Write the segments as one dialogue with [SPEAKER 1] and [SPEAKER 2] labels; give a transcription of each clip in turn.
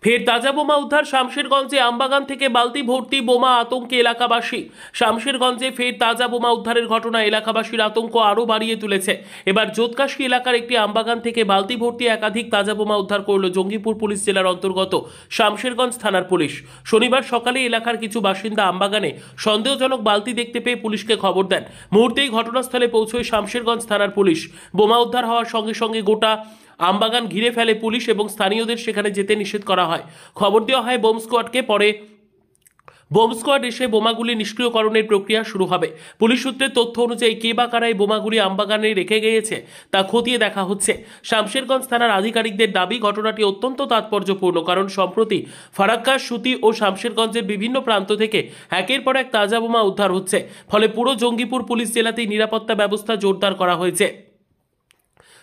[SPEAKER 1] ফের তাজা বোমা উদ্ধার শামশেরগঞ্জে। আমবাগান থেকে বালতি ভর্তি বোমা, আতঙ্কে এলাকাবাসী। শামশেরগঞ্জে ফের তাজা বোমা উদ্ধারের ঘটনা এলাকাবাসীর আতঙ্ক আরও বাড়িয়ে তুলেছে। এবার জোতকাশী এলাকার একটি আমবাগান থেকে বালতি ভর্তি একাধিক তাজা বোমা উদ্ধার করল জঙ্গিপুর পুলিশ জেলার অন্তর্গত শামশেরগঞ্জ থানার পুলিশ। শনিবার সকালে এলাকার কিছু বাসিন্দা আমবাগানে সন্দেহজনক বালতি দেখতে পেয়ে পুলিশকে খবর দেন। মুহূর্তেই ঘটনাস্থলে পৌঁছয় শামশেরগঞ্জ থানার পুলিশ। বোমা উদ্ধার হওয়ার সঙ্গে সঙ্গে গোটা আমবাগান ঘিরে ফেলে পুলিশ এবং স্থানীয়দের সেখানে যেতে নিষেধ করা হয়। খবর দেওয়া হয় বোম স্কোয়াডকে। পরে বোম স্কোয়াড এসে বোমাগুলি নিষ্ক্রিয়করণের প্রক্রিয়া শুরু হবে। পুলিশ সূত্রের তথ্য অনুযায়ী কে বা কারা এই বোমাগুলি আমবাগানে রেখে গিয়েছে তা খতিয়ে দেখা হচ্ছে। শামশেরগঞ্জ থানার আধিকারিকদের দাবি, ঘটনাটি অত্যন্ত তাৎপর্যপূর্ণ, কারণ সম্প্রতি ফারাক্কা, সুতি ও শামশেরগঞ্জের বিভিন্ন প্রান্ত থেকে একের পর এক তাজা বোমা উদ্ধার হচ্ছে। ফলে পুরো জঙ্গিপুর পুলিশ জেলাতেই নিরাপত্তা ব্যবস্থা জোরদার করা হয়েছে।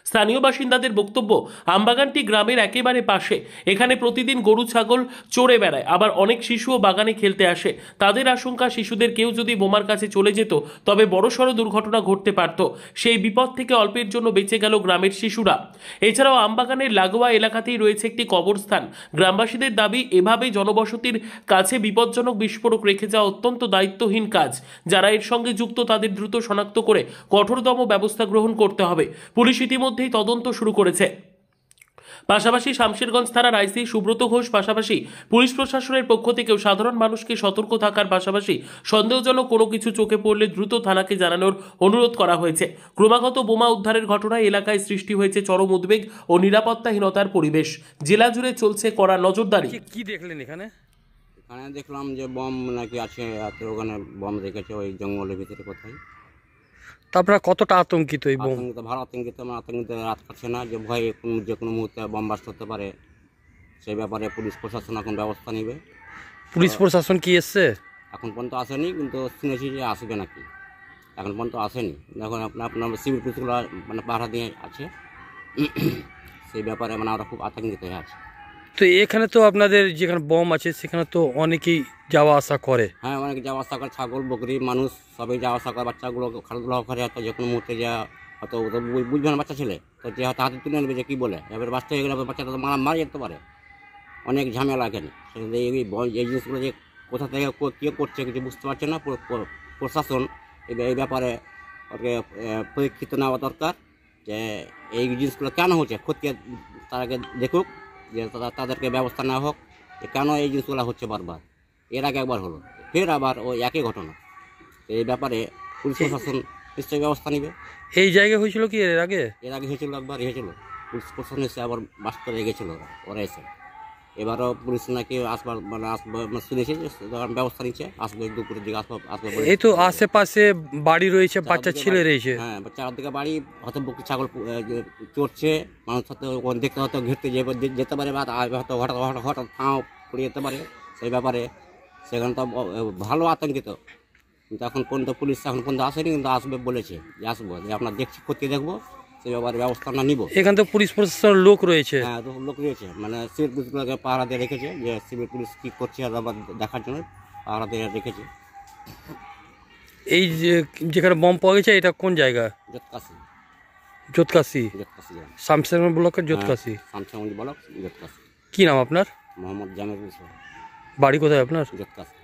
[SPEAKER 1] স্থানীয় বাসিন্দাদের বক্তব্য, আমবাগানটি গ্রামের একেবারে পাশে। এখানে প্রতিদিন গরু ছাগল চড়ে বেড়ায়, আবার অনেক শিশুও বাগানে খেলতে আসে। তাদের আশঙ্কা, শিশুদের কেউ যদি বোমার কাছে চলে যেত তবে বড়সড় দুর্ঘটনা ঘটতে পারত। সেই বিপদ থেকে অল্পের জন্য বেঁচে গেল গ্রামের শিশুরা। এছাড়াও আমবাগানের লাগোয়া এলাকাতেই রয়েছে একটি কবরস্থান। গ্রামবাসীদের দাবি, এভাবে জনবসতির কাছে বিপজ্জনক বিস্ফোরক রেখে যাওয়া অত্যন্ত দায়িত্বহীন কাজ। যারা এর সঙ্গে যুক্ত তাদের দ্রুত শনাক্ত করে কঠোরতম ব্যবস্থা গ্রহণ করতে হবে। পুলিশ ইতিমধ্যে তদন্ত শুরু করেছে। পাশাপাশি শামশেরগঞ্জ থানার আইসি সুব্রত ঘোষ পাশাপাশি পুলিশ প্রশাসনের পক্ষ থেকেও সাধারণ মানুষকে সতর্ক থাকার পাশাপাশি সন্দেহজনক কোনো কিছু চোখে পড়লে দ্রুত থানাকে জানানোর অনুরোধ করা হয়েছে। ক্রমাগত বোমা উদ্ধারের ঘটনায় এলাকায় সৃষ্টি হয়েছে চরম উদ্বেগ ও নিরাপত্তাহীনতার পরিবেশ। জেলা জুড়ে চলছে কড়া নজরদারি।
[SPEAKER 2] কি দেখলেন এখানে?
[SPEAKER 3] এখানে দেখলাম যে বম নাকি আছে, ওখানে বম রেখেছে ওই জঙ্গলের ভিতরে কোথায়।
[SPEAKER 2] তা আপনারা কতটা আতঙ্কিত এই বোম?
[SPEAKER 3] আতঙ্কিত, ভালো আতঙ্কিত। আমার আতঙ্কিত রাত কাটছে না, যে ভয়ে যে কোনো মুহূর্তে বম বাস্ট হতে পারে। সেই ব্যাপারে পুলিশ প্রশাসন এখন ব্যবস্থা নেবে।
[SPEAKER 2] পুলিশ প্রশাসন কি এসছে?
[SPEAKER 3] এখন পর্যন্ত আসেনি, কিন্তু শুনেছি যে আসবে নাকি। এখন পর্যন্ত আসেনি। এখন আপনার সিভিল পুলিশগুলো মানে পাহারা দিয়ে আছে। সেই ব্যাপারে মানে আমরা খুব আতঙ্কিত হয়ে আছি।
[SPEAKER 2] তো এখানে তো আপনাদের যেখানে বম আছে সেখানে তো অনেকেই যাওয়া আসা করে।
[SPEAKER 3] হ্যাঁ, অনেকে যাওয়া আসা করে, ছাগল বকরি মানুষ সবাই যাওয়া আসা করে। বাচ্চাগুলো খেলাধুলা করে, হয়তো যে কোনো মুহূর্তে যা হয়তো বুঝবে না বাচ্চা ছেলে, তো যে হয়তো হাতে তুলে নেবে যে কী বলে, এবার বাচ্চা হয়ে গেলে বাচ্চাটা তো মারা যেতে পারে। অনেক ঝামেলা এখানে। এই জিনিসগুলো যে কোথা থেকে কে করছে কিছু বুঝতে পারছে না। প্রশাসন এই ব্যাপারে ওকে পরীক্ষিত নেওয়া দরকার, যে এই জিনিসগুলো কেন হচ্ছে, খতিয়ে তাদেরকে দেখুক, যে তাদেরকে ব্যবস্থা নেওয়া হোক যে কেন এই জিনিসগুলো হচ্ছে বারবার। এর আগে একবার হলো, ফের আবার ওই একই ঘটনা। এই ব্যাপারে পুলিশ প্রশাসন নিশ্চয়ই ব্যবস্থা নেবে।
[SPEAKER 2] এই জায়গায় হয়েছিল কি এর আগে?
[SPEAKER 3] এর আগে হয়েছিল, একবার হয়েছিল। পুলিশ প্রশাসন এসে আবার বাস করে গেছিলো ওরা এসে। এবারও পুলিশ নাকি আসবার আসবে শুনেছি যে ব্যবস্থা নিচ্ছে, আসবে দুপুরের দিকে আসবে।
[SPEAKER 2] এই তো আশেপাশে বাড়ি রয়েছে, বাচ্চা ছেলে রয়েছে।
[SPEAKER 3] হ্যাঁ, চারদিকে বাড়ি, হয়তো বুকি ছাগল চড়ছে, মানুষ হয়তো দেখতে হয়তো ঘিরতে যেতে পারে, বা হয়তো হঠাৎ ফাঁও পড়ে যেতে পারে। সেই ব্যাপারে সেখানে তো ভালো আতঙ্কিত। কিন্তু এখন পর্যন্ত পুলিশ এখন পর্যন্ত আসেনি, কিন্তু আসবে বলেছে যে আসবো, যে আপনার দেখছি খতিয়ে দেখবো, সেই ব্যাপারে ব্যবস্থা আমরা নিব।
[SPEAKER 2] এখানে তো পুলিশ প্রশাসনের লোক রয়েছে।
[SPEAKER 3] হ্যাঁ, লোক রয়েছে, মানে সিভিল পুলিশগুলোকে পাহারা দিয়ে রেখেছে, যে সিভিল পুলিশ কী করছে আর আবার দেখার জন্য পাহারা দিয়ে রেখেছে।
[SPEAKER 2] এই যে যেখানে বম পাওয়া গেছে এটা কোন জায়গা?
[SPEAKER 3] জোতকাশি।
[SPEAKER 2] জোতকাশি,
[SPEAKER 3] জোতকাশি
[SPEAKER 2] শামশেরগঞ্জ ব্লকের জোতকাশি।
[SPEAKER 3] শামশেরগঞ্জ ব্লক, জোতকাশি।
[SPEAKER 2] কি নাম আপনার?
[SPEAKER 3] মোহাম্মদ জামিল হোসেন।
[SPEAKER 2] বাড়ি কোথায় আপনার?
[SPEAKER 3] জোতকাশি।